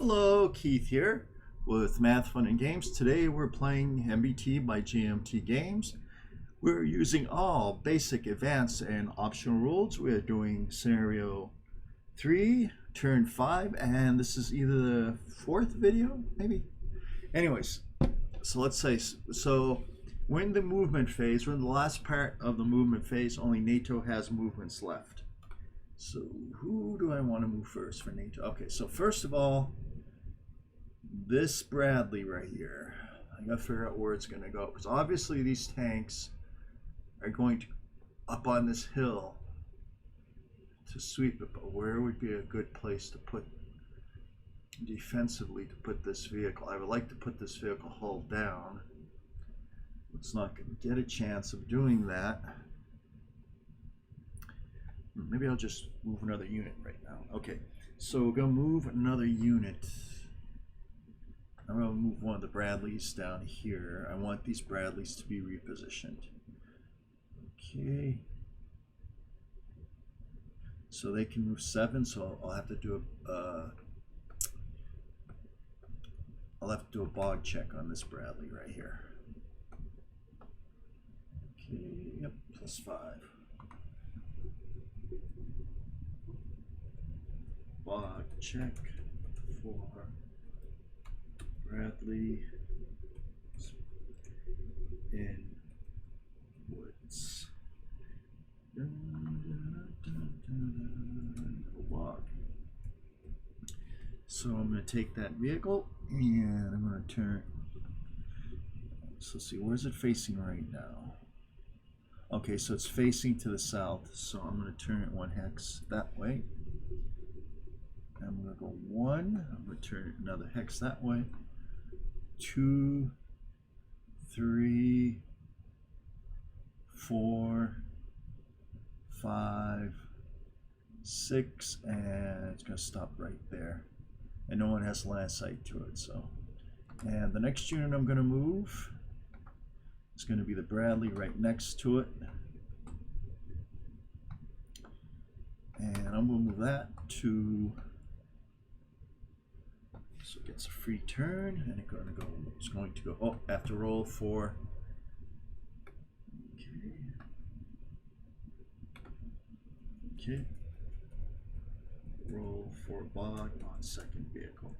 Hello, Keith here with Math, Fun, and Games. Today we're playing MBT by GMT Games. We're using all basic, advanced, and optional rules. We're doing scenario 3, turn 5, and this is either the 4th video, maybe? Anyways, so let's say, we're in the movement phase. We're in the last part of the movement phase. Only NATO has movements left. So who do I want to move first for NATO? Okay, so first of all, this Bradley right here, I gotta figure out where it's gonna go, because obviously these tanks are going to up on this hill to sweep it, but where would be a good place to put defensively to put this vehicle? I would like to put this vehicle hull down. It's not going to get a chance of doing that. Maybe I'll just move another unit right now. Okay, so we're gonna move another unit. I'm going to move one of the Bradleys down here. I want these Bradleys to be repositioned. Okay. So they can move 7, so I'll have to do a bog check on this Bradley right here. Okay, yep, +5. Bog check for Bradley in woods. Walk. So I'm going to take that vehicle and I'm going to turn. So let's see, where's it facing right now? Okay, so it's facing to the south. So I'm going to turn it 1 hex that way. I'm going to go 1. I'm going to turn it another hex that way. 2, 3, 4, 5, 6, and it's going to stop right there. And no one has line of sight to it. So, and the next unit I'm going to move is going to be the Bradley right next to it. And I'm going to move that to. So it gets a free turn, and it's going to go. Oh, I have to roll for. Okay. Roll for bog on second vehicle.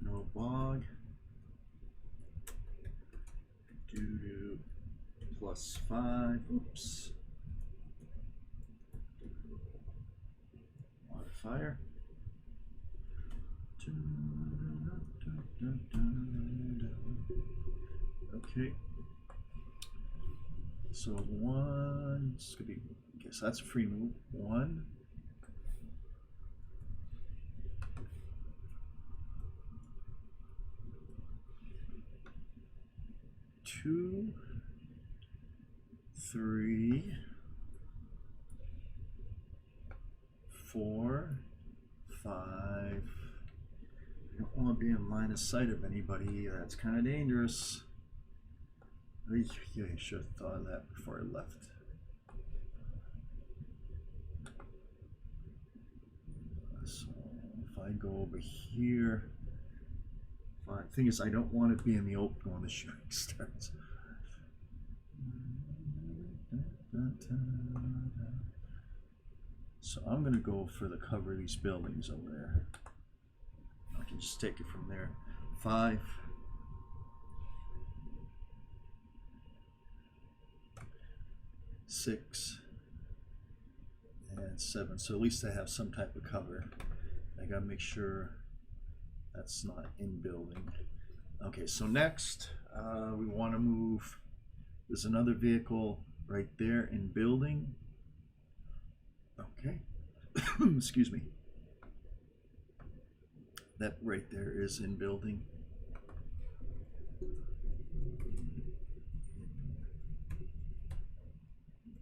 No bog. Do +5. Oops. Modifier. Okay. So 1. This could be. I guess that's a free move. 1. 2, 3, 4, 5. I don't want to be in line of sight of anybody. That's kind of dangerous. I should have thought of that before I left. So if I go over here. The thing is, I don't want to be in the open when the shooting starts. So I'm going to go for the cover of these buildings over there. I can just take it from there. 5. 6. And 7. So at least I have some type of cover. I got to make sure that's not in building. Okay, so next we want to move. There's another vehicle right there in building. Okay. Excuse me. That right there is in building.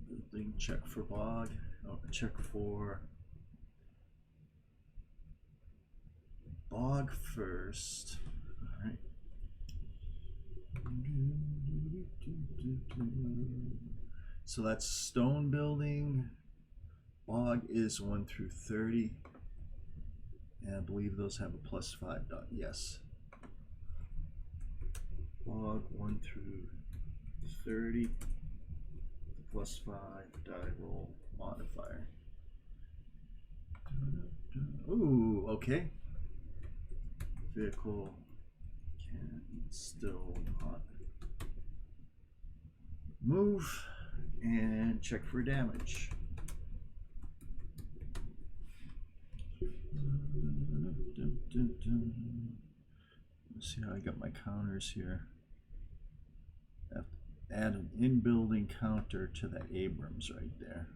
Building, check for bog. Oh, check for bog first. So that's stone building. Log is 1 through 30. And I believe those have a +5 dot. Yes. Log 1 through 30. +5 die roll modifier. Ooh, okay. Vehicle can still not move, and check for damage. Let's see how I got my counters here. I have to add an in-building counter to the Abrams right there.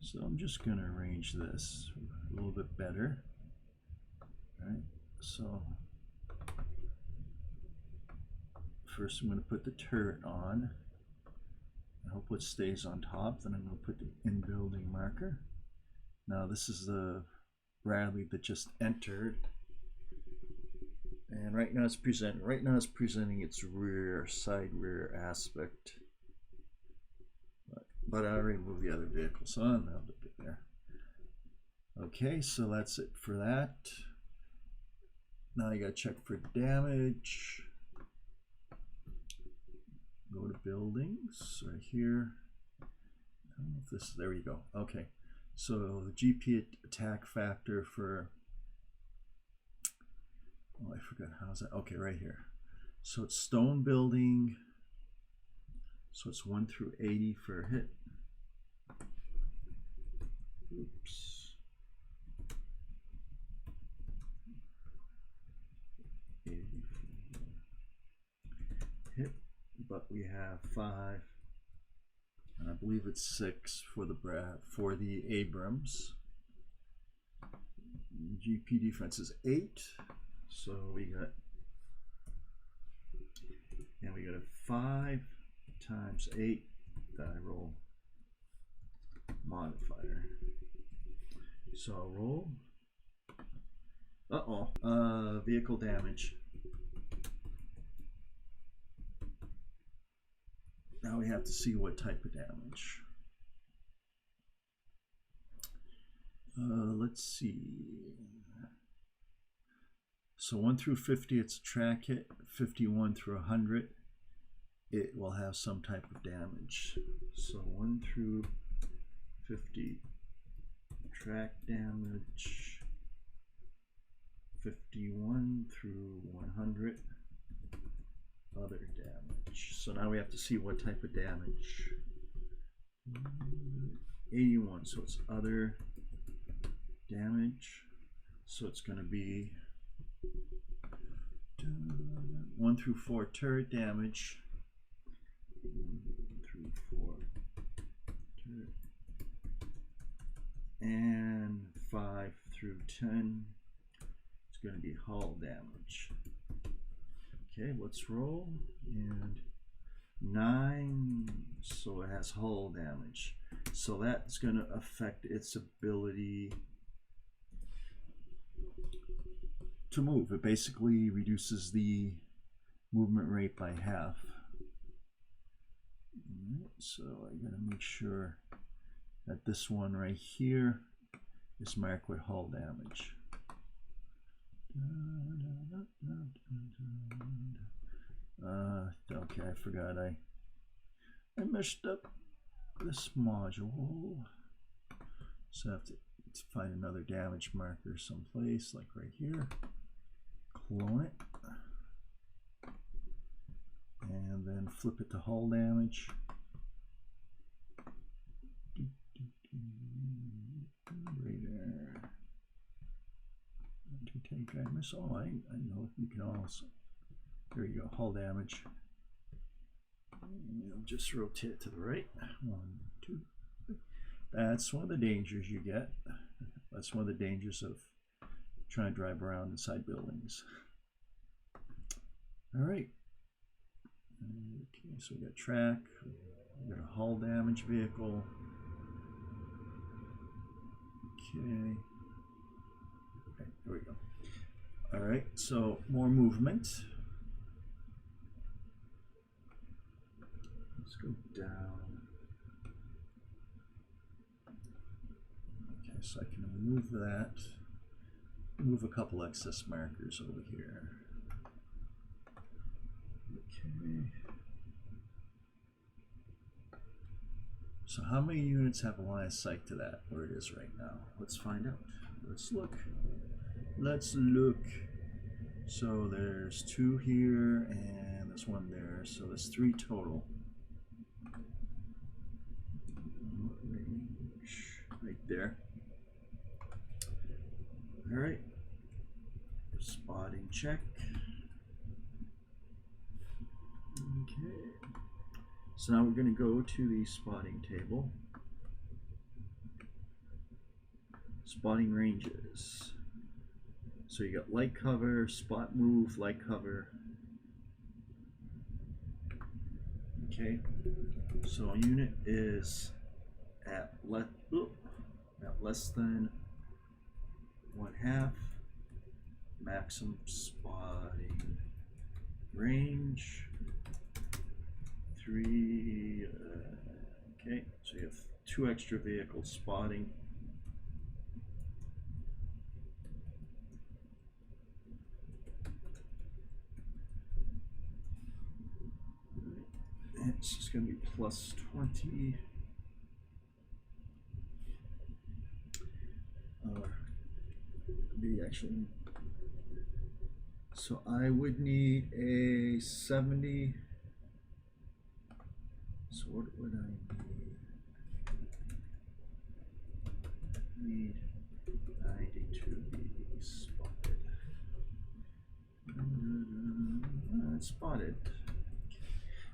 So I'm just going to arrange this a little bit better. All right, so first I'm going to put the turret on. I hope it stays on top. Then I'm going to put the in-building marker. Now this is the Bradley that just entered, and right now it's presenting its side rear aspect. But I already moved the other vehicle, so I'm not look at there. Okay, so that's it for that. Now you gotta check for damage. Go to buildings right here. I don't know if this, there we go. Okay, so the GP attack factor for, oh, I forgot, how's that? Okay, right here. So it's stone building. So it's 1 through 80 for a hit. Oops. 80 for hit, but we have 5, and I believe it's 6 for the Abrams. GP defense is 8, so we got a 5 times 8 die roll modifier. So I'll roll. Vehicle damage. Now we have to see what type of damage. Let's see. So 1 through 50, it's a track hit. 51 through 100, it will have some type of damage. So 1 through 50, track damage. 51 through 100, other damage. So now we have to see what type of damage. 81, so it's other damage. So it's going to be 1 through 4 turret damage. 1 through 4 turret. And 5 through 10. It's going to be hull damage. Okay, let's roll. And 9, so it has hull damage. So that's going to affect its ability to move. It basically reduces the movement rate by half. So I gotta make sure that this one right here is marked with hull damage. Okay, I forgot I messed up this module. So I have to find another damage marker someplace, like right here. Clone it. And then flip it to hull damage. Radar. Anti-tank guide missile. I know you can also. There you go, hull damage. And you'll just rotate it to the right. 1, 2, 3. That's one of the dangers you get. That's one of the dangers of trying to drive around inside buildings. All right. Okay, so we got track, we got a hull damage vehicle. Okay. Okay, here we go. All right, so more movement. Let's go down. Okay, so I can remove that. Move a couple excess markers over here. Okay. So how many units have a line of sight to that, where it is right now? Let's find out. Let's look. Let's look. So there's 2 here and there's 1 there. So there's 3 total. Right there. All right. Spotting check. Okay. So now we're going to go to the spotting table. Spotting ranges. So you got light cover, spot move, light cover. Okay. So a unit is at less than 1/2 maximum spotting range. 3. Okay, so you have 2 extra vehicles spotting. It's just going to be plus 20. Maybe actually. So I would need a 70. So what would I need? 90 to be spotted. It's spotted.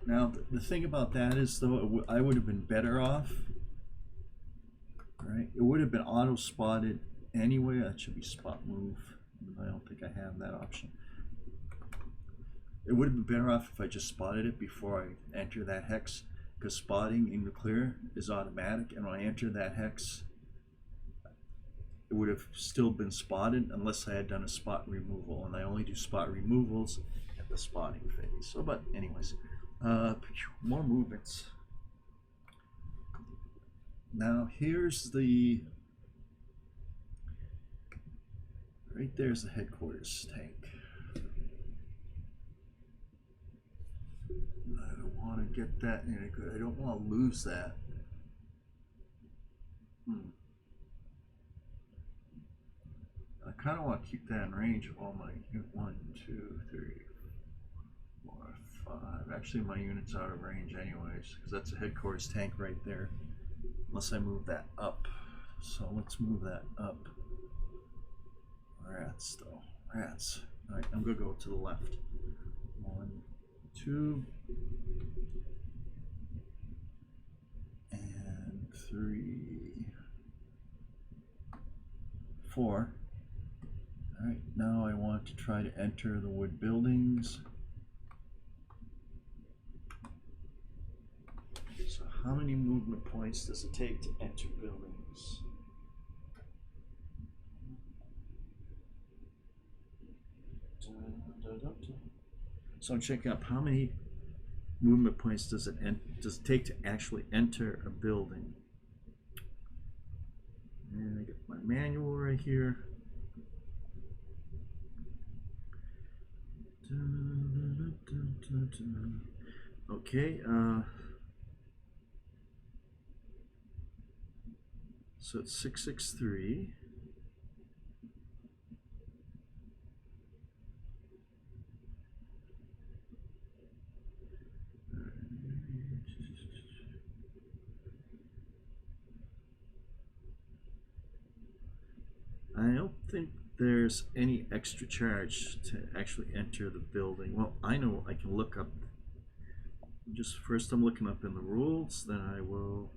Now the thing about that is, though, I would have been better off. Right? It would have been auto spotted anyway. That should be spot move. I don't think I have that option. It would have been better off if I just spotted it before I enter that hex, because spotting in the clear is automatic, and when I enter that hex, it would have still been spotted unless I had done a spot removal, and I only do spot removals at the spotting phase. So, but anyways, more movements. Now here's the, right there's the headquarters tank. I don't want to get that in good. I don't want to lose that. I kind of want to keep that in range of all my 1, 2, 3, 4, 5. Actually, my unit's out of range anyways, because that's a headquarters tank right there. Unless I move that up. So let's move that up. Rats, though. Rats. All right, I'm gonna go to the left. 1, 2, and 3, 4. All right, now I want to try to enter the wood buildings. So how many movement points does it take to enter buildings? So I'm checking up how many movement points does it take to actually enter a building. And I get my manual right here. Okay, so it's 663. I don't think there's any extra charge to actually enter the building. Well, I know I can look up. Just first I'm looking up in the rules, then I will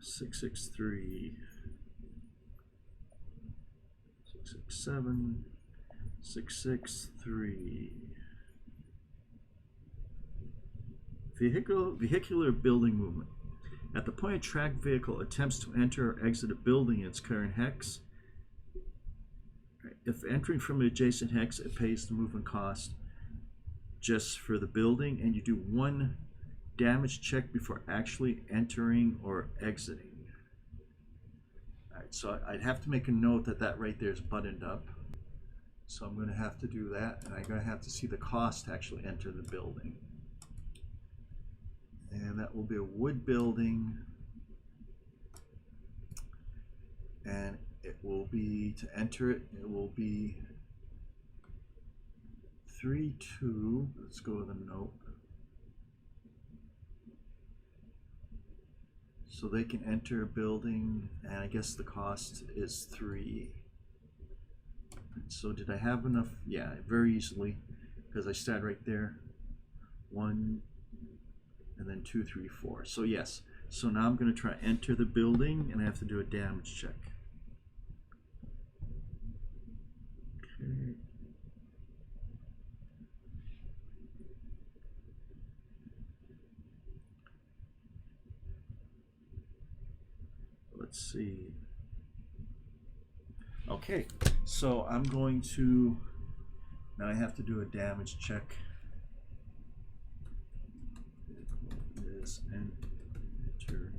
663 667 663 vehicular building movement. At the point a tracked vehicle attempts to enter or exit a building in its current hex, if entering from an adjacent hex, it pays the movement cost just for the building, and you do 1 damage check before actually entering or exiting. Alright, so I'd have to make a note that that right there is buttoned up. So I'm going to have to do that, and I'm going to have to see the cost to actually enter the building. And that will be a wood building, and it will be, to enter it, it will be 3-2. Let's go with a note. So they can enter a building, and I guess the cost is 3. So did I have enough? Yeah, very easily, because I started right there. 1, and then 2, 3, 4. So yes. So now I'm going to try to enter the building, and I have to do a damage check. Okay. Let's see. Okay, so I'm going to, now I have to do a damage check. Is entering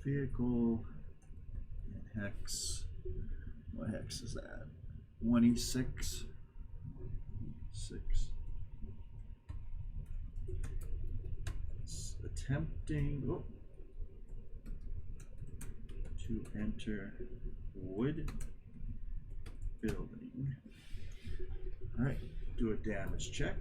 vehicle and hex. What hex is that? 26. 6. It's attempting to enter wood building. All right, do a damage check.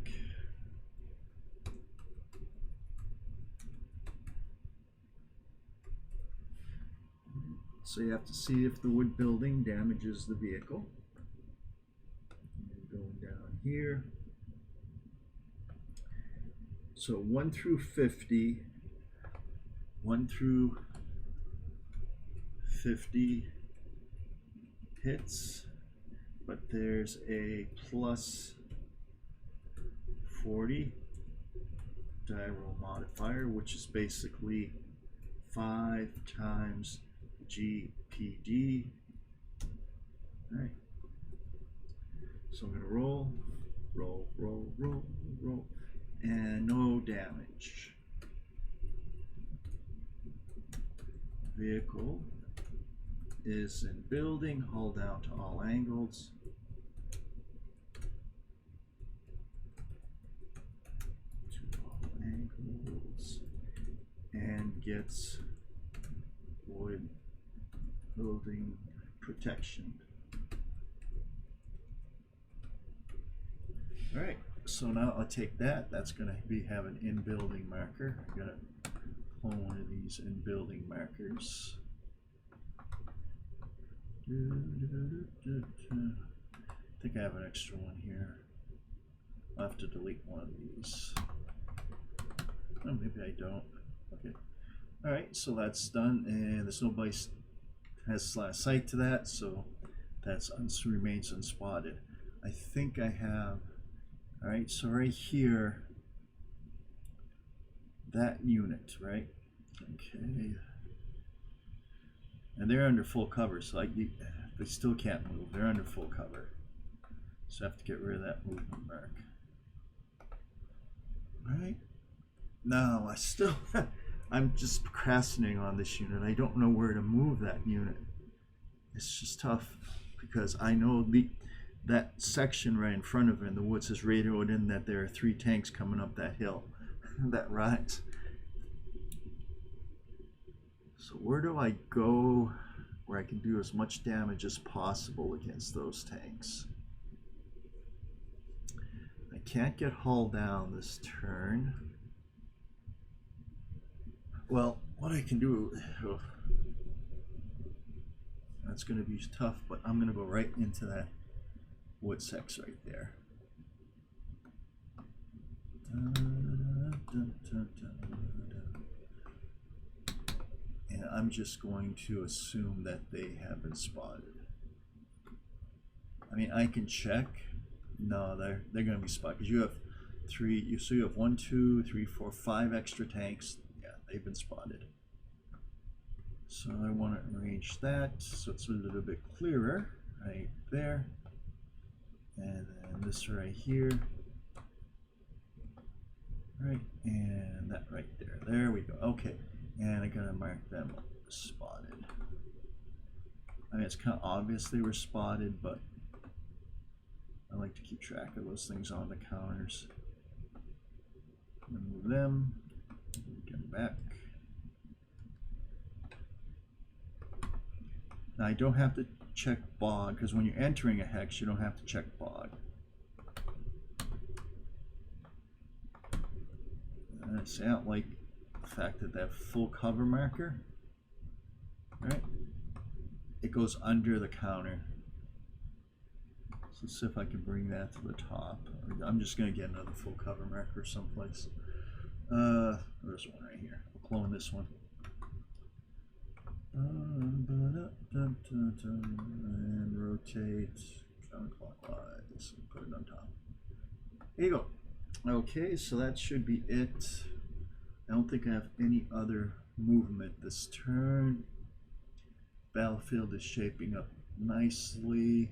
So you have to see if the wood building damages the vehicle. And going down here. So 1 through 50. 1 through 50 hits, but there's a plus 40 die roll modifier, which is basically 5 times GPD. All right. So I'm going to roll, and no damage. Vehicle is in building, hold down to all angles. To all angles. And gets wood building protection. All right, so now I'll take that. That's going to have an in-building marker. I'm going to clone one of these in-building markers. I think I have an extra one here. I'll have to delete one of these. Oh, maybe I don't. Okay. All right, so that's done, and there's nobody has sight to that, so that remains unspotted. I think I have. All right, so right here, that unit, right? Okay. And they're under full cover, so they still can't move. They're under full cover. So I have to get rid of that movement mark. All right. Now, I'm just procrastinating on this unit. I don't know where to move that unit. It's just tough because I know that section right in front of it in the woods is radioed in that there are 3 tanks coming up that hill. That rise. So where do I go where I can do as much damage as possible against those tanks? I can't get hull down this turn. Well, what I can do, that's going to be tough, but I'm going to go right into that wood sex right there. And I'm just going to assume that they have been spotted. I mean, I can check. No, they're going to be spotted because you have three. So you have 1, 2, 3, 4, 5 extra tanks. Yeah, they've been spotted. So I want to arrange that so it's a little bit clearer right there. And then this right here. Right, and that right there. There we go. Okay, and I gotta mark them spotted. I mean, it's kind of obvious they were spotted, but I like to keep track of those things on the counters. Remove them, get them back. Now I don't have to check bog, because when you're entering a hex, you don't have to check bog. And I don't like the fact that that full cover marker, right? It goes under the counter. So let's see if I can bring that to the top. I'm just going to get another full cover marker someplace. There's one right here. I'll clone this one. And rotate counterclockwise. Put it on top. There you go. Okay, so that should be it. I don't think I have any other movement this turn. Battlefield is shaping up nicely.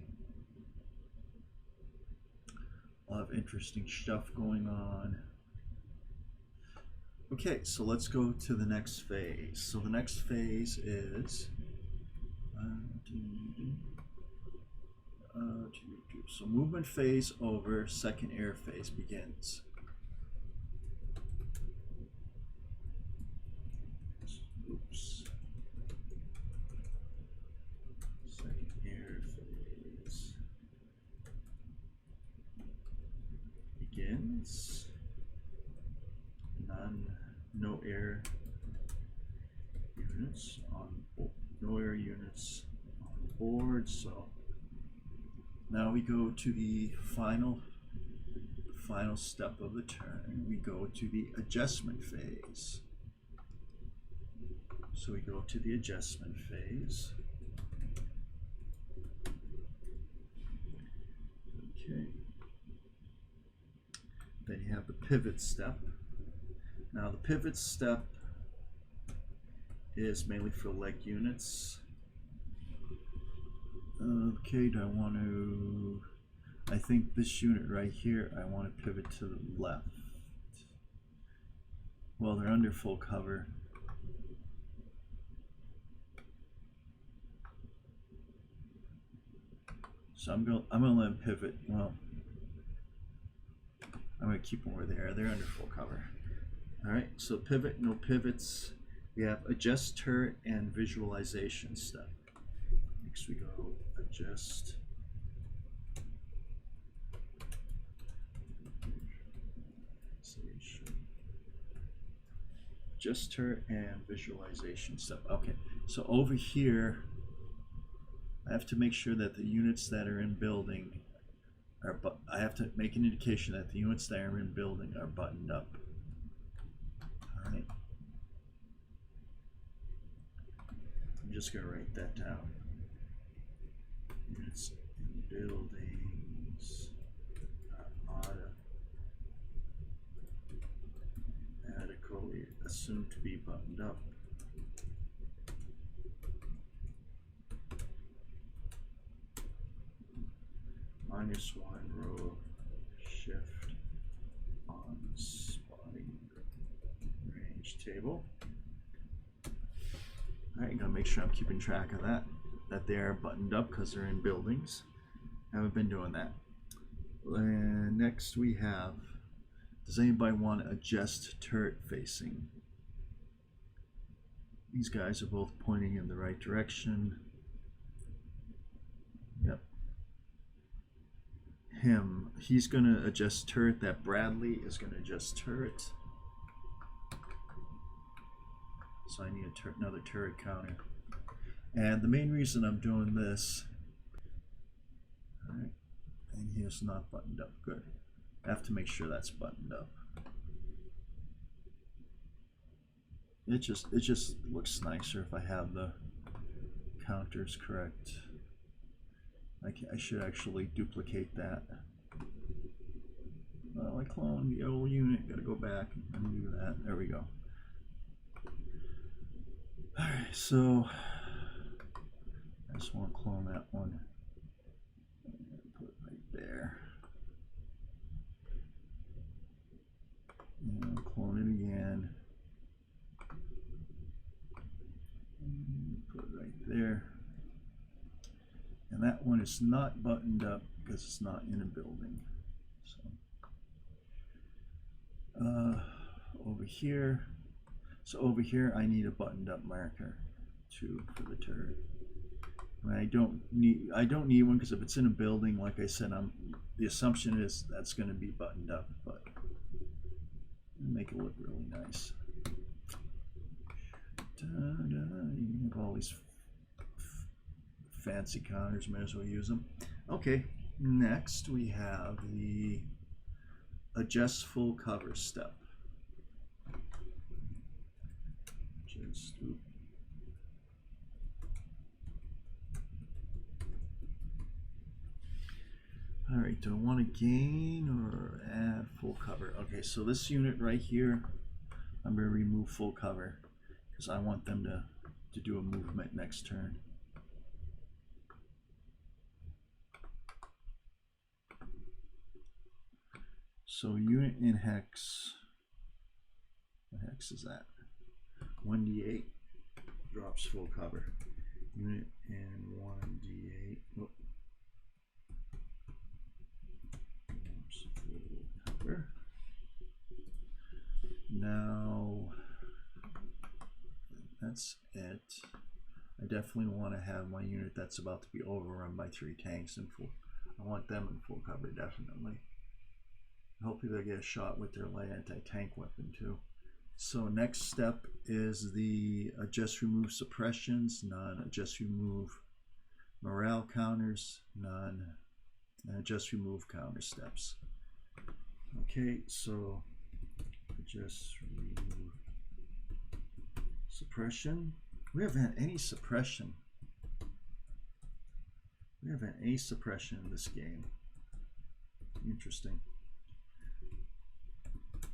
A lot of interesting stuff going on. Okay, so let's go to the next phase. So the next phase is so movement phase over, second air phase begins. Oops. Second air phase begins. No air units on board. No air units on board. So now we go to the final step of the turn. We go to the adjustment phase. So we go to the adjustment phase. Okay. Then you have the pivot step. Now the pivot step is mainly for leg units. Okay, do I want to, I think this unit right here, I want to pivot to the left. Well, they're under full cover. So I'm gonna let them pivot. Well, I'm gonna keep them where they are. They're under full cover. All right, so pivot, no pivots. We have adjust turret and visualization step. Next we go adjust. Adjust turret and visualization step. Okay, so over here, I have to make sure that the units that are in building are, I have to make an indication that the units that are in building are buttoned up. All right. I'm just going to write that down. Units in buildings adequately assumed to be buttoned up. -1 row shift on spotting range table. Alright, gotta make sure I'm keeping track of that they are buttoned up because they're in buildings. Haven't been doing that. And next we have, does anybody want to adjust turret facing? These guys are both pointing in the right direction. Yep. He's going to adjust turret. That Bradley is going to adjust turret. So I need another turret counter. And the main reason I'm doing this, all right, and he is not buttoned up. Good. I have to make sure that's buttoned up. It just looks nicer if I have the counters correct. I should actually duplicate that. Well, clone the old unit. Got to go back and undo that. There we go. All right, so I just want to clone that one. Put it right there. And clone it again. Put it right there. And that one is not buttoned up because it's not in a building. So over here. So over here I need a buttoned up marker too for the turret. I don't need one because if it's in a building, like I said, the assumption is that's going to be buttoned up, but make it look really nice. You have all these fancy counters, might as well use them. Okay, next we have the adjust full cover step. All right, do I want to gain or add full cover? Okay, so this unit right here, I'm going to remove full cover because I want them to do a movement next turn. So unit in hex, what hex is that? 1d8 drops full cover. Unit in 1d8 drops full cover. Now that's it. I definitely want to have my unit that's about to be overrun by 3 tanks in full. I want them in full cover, definitely. Hopefully they'll get a shot with their light anti-tank weapon too. So next step is the adjust remove suppressions, none. Adjust remove morale counters, none. And adjust remove counter steps. Okay, so adjust remove suppression. We haven't had any suppression. We haven't had any suppression in this game. Interesting.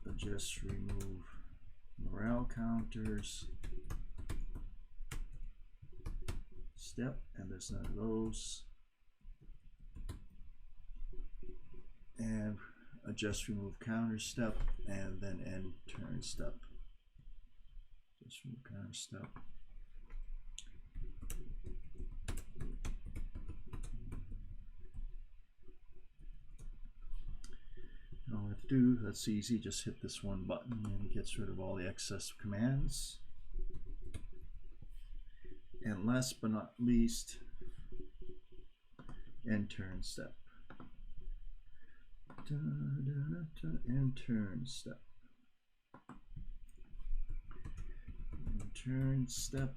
Adjust remove morale counters step, and there's none of those. And adjust remove counter step, and then end turn step. Adjust remove counter step. All I have to do, that's easy, just hit this one button and it gets rid of all the excess commands. And last but not least, end turn step. End turn step. End turn step.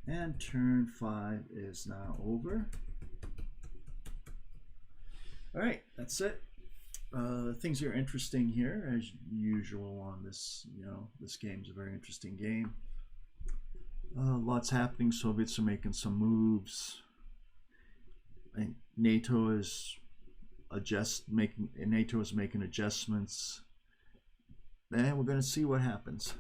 And turn 5 is now over. All right, that's it. Things are interesting here as usual on this. This game's a very interesting game. Lots happening. Soviets are making some moves. NATO is making adjustments, and we're going to see what happens.